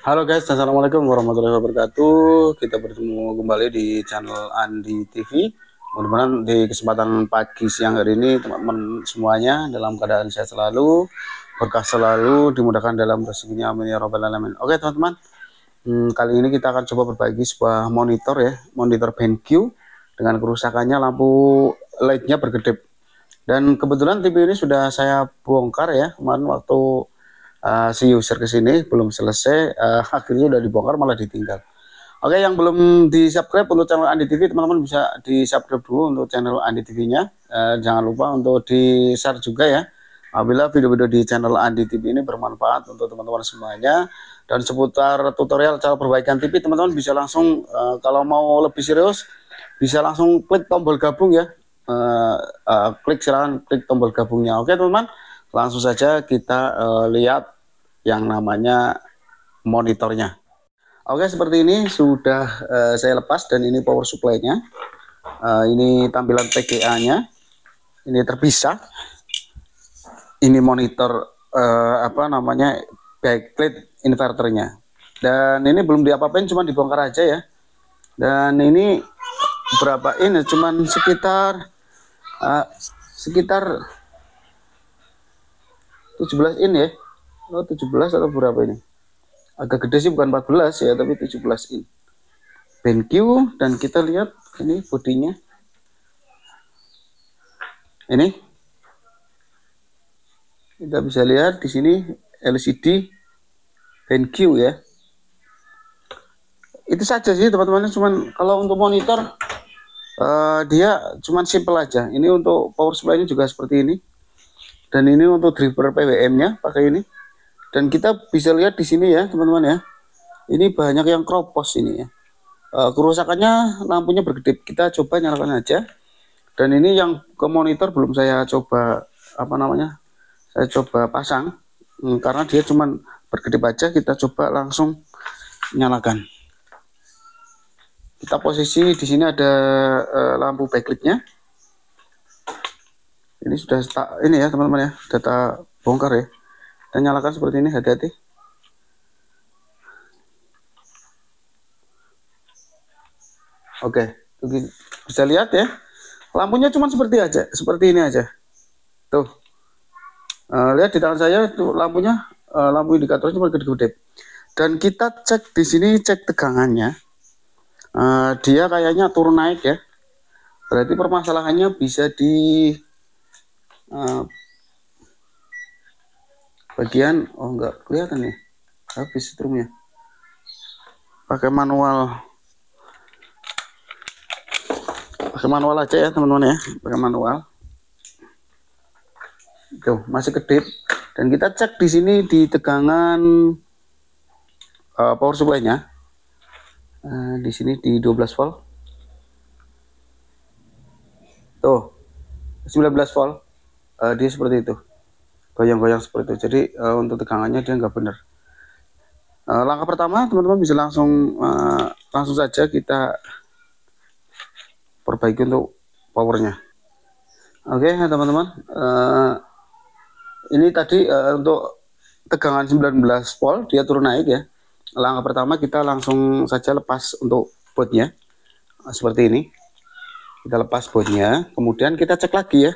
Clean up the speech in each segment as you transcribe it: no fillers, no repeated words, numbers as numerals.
Halo guys, assalamualaikum warahmatullahi wabarakatuh. Kita bertemu kembali di channel Andi TV. Mudah-mudahan di kesempatan pagi siang hari ini teman-teman semuanya dalam keadaan sehat selalu, berkah selalu, dimudahkan dalam rezekinya, amin ya robbal alamin. Oke teman-teman, kali ini kita akan coba berbagi sebuah monitor ya, monitor BenQ dengan kerusakannya lampu LED-nya berkedip. Dan kebetulan TV ini sudah saya bongkar ya kemarin waktu si user ke sini belum selesai, akhirnya udah dibongkar malah ditinggal. Oke, yang belum di subscribe untuk channel Andi TV, teman-teman bisa di subscribe dulu untuk channel Andi TV-nya. Jangan lupa untuk di share juga ya, apabila video-video di channel Andi TV ini bermanfaat untuk teman-teman semuanya. Dan seputar tutorial cara perbaikan TV, teman-teman bisa langsung, kalau mau lebih serius bisa langsung klik tombol gabung ya. Silahkan klik tombol gabungnya. Oke teman-teman, langsung saja kita lihat yang namanya monitornya. Oke, seperti ini sudah saya lepas, dan ini power supply-nya. Ini tampilan PGA-nya. Ini terpisah. Ini monitor backlight inverternya. Dan ini belum diapa-apain, cuma dibongkar aja ya. Dan ini berapa ini? Cuman sekitar 17 in ya. 17 atau berapa ini? Agak gede sih, bukan 14 ya, tapi 17 in. BenQ, dan kita lihat ini bodinya. Ini kita bisa lihat di sini LCD BenQ ya. Itu saja sih teman-teman, cuman kalau untuk monitor dia cuman simple aja. Ini untuk power supply-nya juga seperti ini. Dan ini untuk driver PWM-nya pakai ini. Dan kita bisa lihat di sini ya teman-teman ya, ini banyak yang kropos ini ya. Kerusakannya lampunya berkedip. Kita coba nyalakan aja. Dan ini yang ke monitor belum saya coba saya coba pasang, karena dia cuman berkedip aja. Kita coba langsung nyalakan. Kita posisi di sini ada lampu backlightnya. Ini sudah ini ya teman-teman ya, data bongkar ya. Dan nyalakan seperti ini, hati-hati. Oke, bisa lihat ya, lampunya cuma seperti ini aja. Tuh, lihat di tangan saya tuh lampunya, lampu indikatornya cuma kedip-kedip. Dan kita cek di sini, cek tegangannya, dia kayaknya turun naik ya. Berarti permasalahannya bisa di bagian, enggak kelihatan nih, habis strumnya. Pakai manual aja ya teman-teman ya, pakai manual. Tuh masih kedip. Dan kita cek di sini di tegangan power supply-nya, di sini di 12 volt. Tuh 19 volt. Dia seperti itu, goyang-goyang seperti itu. Jadi untuk tegangannya dia nggak benar. Langkah pertama teman-teman bisa langsung saja kita perbaiki untuk powernya. Oke teman-teman, ini tadi untuk tegangan 19 volt dia turun naik ya. Langkah pertama kita langsung saja lepas untuk bautnya, seperti ini. Kita lepas bautnya, kemudian kita cek lagi ya.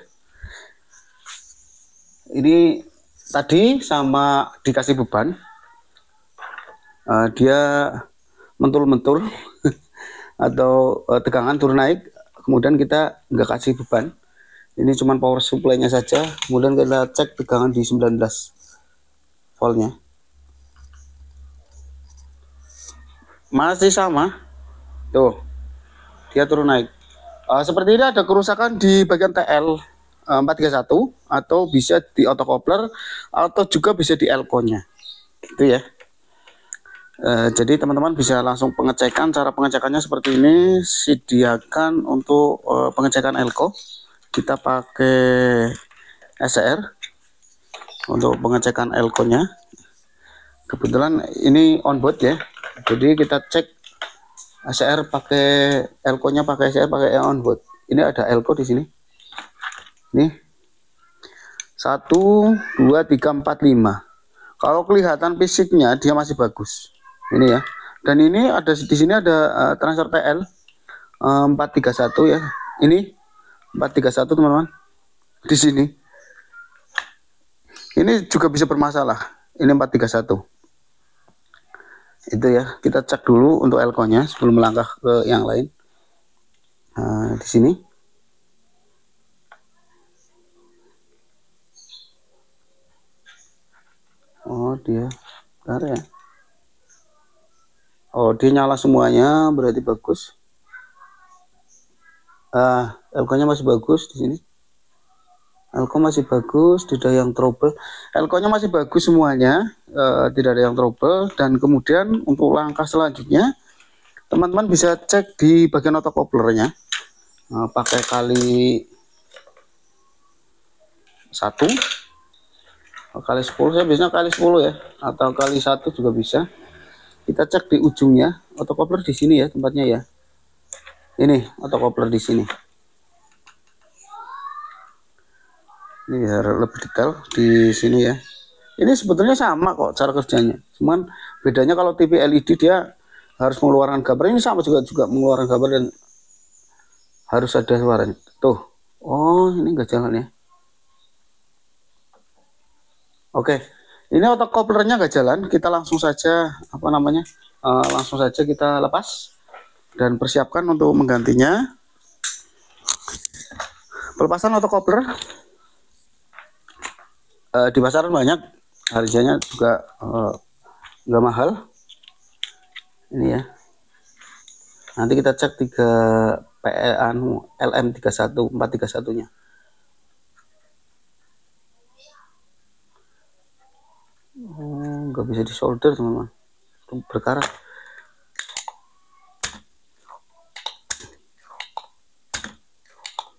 Ini tadi sama dikasih beban, dia mentul-mentul atau tegangan turun naik, kemudian kita nggak kasih beban. Ini cuma power supply-nya saja. Kemudian kita cek tegangan di 19 voltnya, masih sama. Tuh, dia turun naik. Seperti ini ada kerusakan di bagian TL 431, atau bisa di autocoupler, atau juga bisa di elko-nya gitu ya. Jadi teman-teman bisa langsung pengecekan. Cara pengecekannya seperti ini. Sediakan untuk pengecekan elko, kita pakai SCR untuk pengecekan elko-nya. Kebetulan ini onboard ya, jadi kita cek SCR pakai elko-nya, pakai SCR pakai onboard. Ini ada elko di sini. Nih 1, 2, 3, 4, 5. Kalau kelihatan fisiknya dia masih bagus. Ini ya. Dan ini ada di sini ada transfer TL 431 ya. Ini 431 teman-teman. Di sini. Ini juga bisa bermasalah. Ini 431. Itu ya. Kita cek dulu untuk elko-nya sebelum melangkah ke yang lain. Nah, di sini. Oh, dia. Bentar ya. Oh, dia nyala semuanya, berarti bagus. Elko-nya masih bagus di sini. Elko masih bagus, tidak ada yang trouble. Elko-nya masih bagus semuanya, tidak ada yang trouble. Dan kemudian untuk langkah selanjutnya, teman-teman bisa cek di bagian otokoplernya, pakai kali 1, kali 10. Saya biasanya kali 10 ya, atau kali 1 juga bisa. Kita cek di ujungnya, otokopler di sini ya tempatnya ya. Ini otokopler di sini. Ini biar lebih detail di sini ya. Ini sebetulnya sama kok cara kerjanya. Cuman bedanya kalau TV LED dia harus mengeluarkan gambar. Ini sama juga mengeluarkan gambar dan harus ada suaranya. Tuh. Oh, ini enggak jalan ya. Oke. Ini otokoplernya enggak jalan. Kita langsung saja apa namanya? Langsung saja kita lepas dan persiapkan untuk menggantinya. Pelepasan otokopler di pasaran banyak, harganya juga nggak mahal. Ini ya, nanti kita cek 3 PE LM31 431 nya. Nggak bisa disolder teman-teman, berkarat.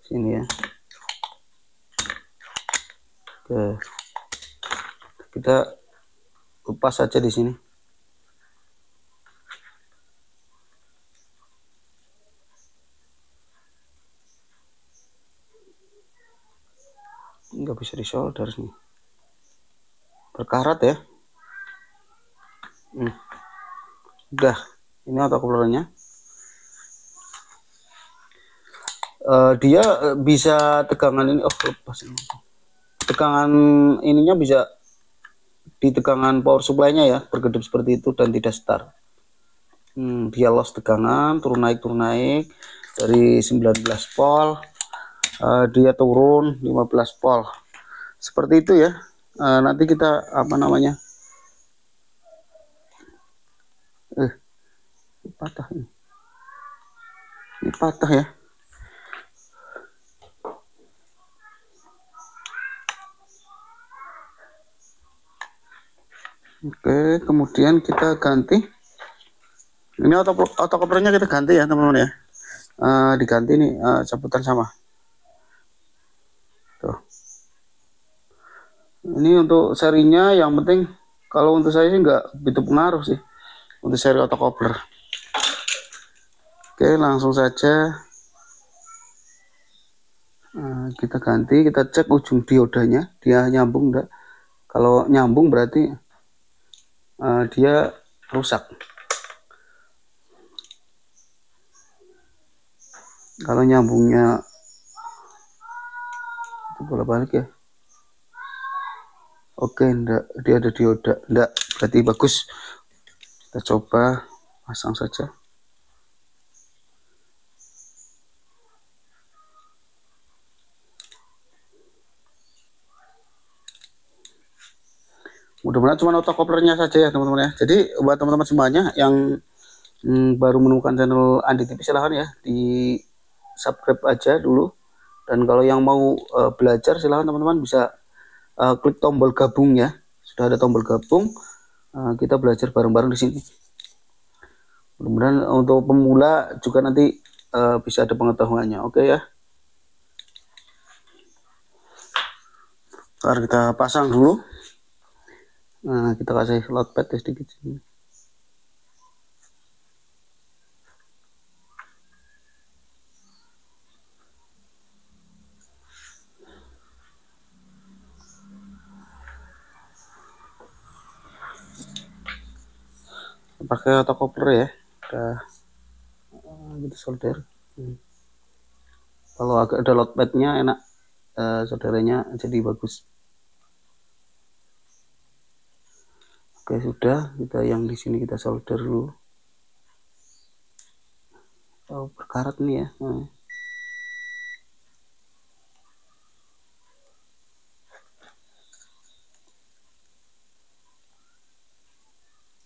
Sini ya. Oke, kita lepas saja di sini. Nggak bisa disolder nih, berkarat ya. Udah, ini otokoplernya. Dia bisa tegangan ini, lepas ini. Tegangan ininya bisa di tegangan power supply-nya ya, berkedip seperti itu dan tidak start. Dia loss tegangan, turun naik dari 19 volt, dia turun 15 volt. Seperti itu ya. Nanti kita apa namanya? Patah ini. Ini patah ya. Oke, kemudian kita ganti. Ini otokoplernya kita ganti ya teman-teman ya. Diganti nih cabutan sama. Tuh. Ini untuk serinya, yang penting kalau untuk saya sih nggak begitu pengaruh sih untuk seri otokopler. Oke, langsung saja kita ganti, kita cek ujung diodanya, dia nyambung enggak. Kalau nyambung berarti dia rusak. Kalau nyambungnya itu bolak-balik ya. Oke, enggak, dia ada dioda, enggak, berarti bagus. Kita coba pasang saja. Mudah-mudahan cuma otokoplernya saja ya teman-teman ya. Jadi buat teman-teman semuanya yang baru menemukan channel Andi TV, silahkan ya di subscribe aja dulu. Dan kalau yang mau belajar, silahkan teman-teman bisa klik tombol gabung ya. Sudah ada tombol gabung, kita belajar bareng-bareng di sini. Mudah-mudahan untuk pemula juga nanti bisa ada pengetahuannya. Oke ya. Sekarang kita pasang dulu. Nah, kita kasih loadpad sedikit sini. pakai otokopler ya, udah gitu solder. Kalau agak ada loadpadnya enak, solderannya jadi bagus. Oke, sudah, kita yang di sini kita solder dulu. Berkarat nih ya.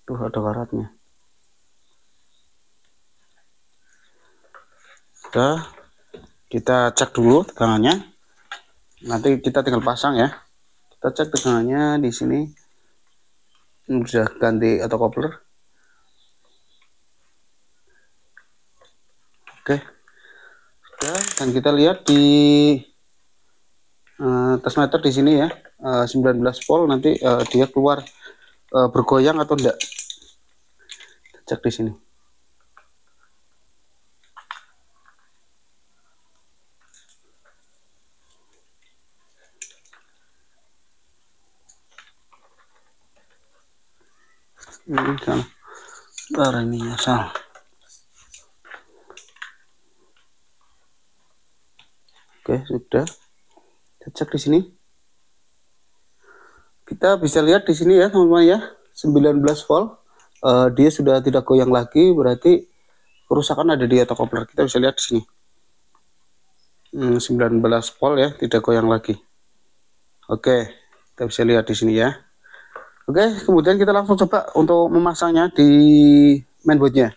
Tuh ada karatnya. Sudah, kita cek dulu tegangannya. Nanti kita tinggal pasang ya. Kita cek tegangannya di sini. Sudah ganti otokopler. Oke. Sudah, dan kita lihat di tesmeter di sini ya. 19 volt nanti dia keluar bergoyang atau enggak. Kita cek di sini. Salah. Bentar, ini ya salah. Oke, sudah. Kita cek di sini. Kita bisa lihat di sini ya, teman-teman ya. 19 volt. Dia sudah tidak goyang lagi, berarti kerusakan ada di otokopler. Kita bisa lihat di sini. 19 volt ya, tidak goyang lagi. Oke, kita bisa lihat di sini ya. Oke, kemudian kita langsung coba untuk memasangnya di mainboardnya.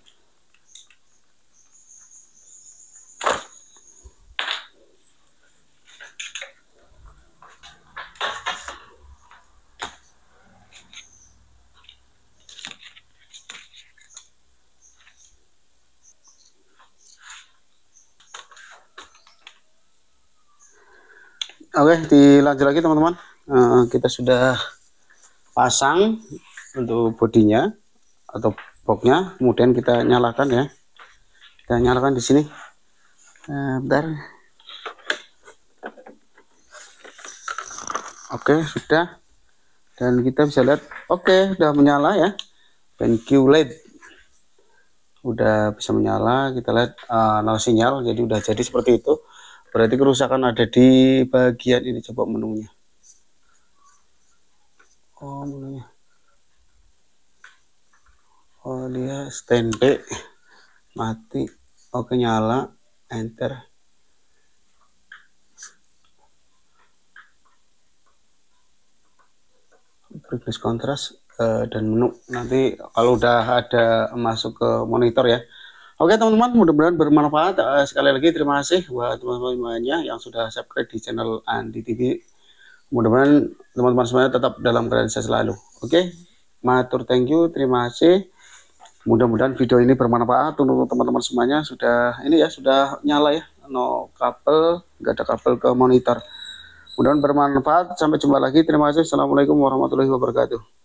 Oke, dilanjut lagi teman-teman. Kita sudah pasang untuk bodinya atau boxnya, kemudian kita nyalakan ya. Kita nyalakan di sini. Bentar. Oke, sudah. Dan kita bisa lihat, oke, sudah menyala ya. Thank you LED. Udah bisa menyala, kita lihat nol sinyal, jadi udah jadi seperti itu. Berarti kerusakan ada di bagian ini. Coba menunya. Oh, menunya. Oh, dia standby, mati. Oke, nyala, enter. Brightness kontras dan menu. Nanti kalau udah ada masuk ke monitor ya. Oke teman-teman, mudah-mudahan bermanfaat. Sekali lagi terima kasih buat teman-teman semuanya yang sudah subscribe di channel Andi TV. Mudah-mudahan teman-teman semuanya tetap dalam keadaan sehat selalu. Oke, matur thank you, terima kasih. Mudah-mudahan video ini bermanfaat untuk teman-teman semuanya. Sudah ini ya, sudah nyala ya, no kabel, nggak ada kabel ke monitor. Mudah-mudahan bermanfaat. Sampai jumpa lagi. Terima kasih. Assalamualaikum warahmatullahi wabarakatuh.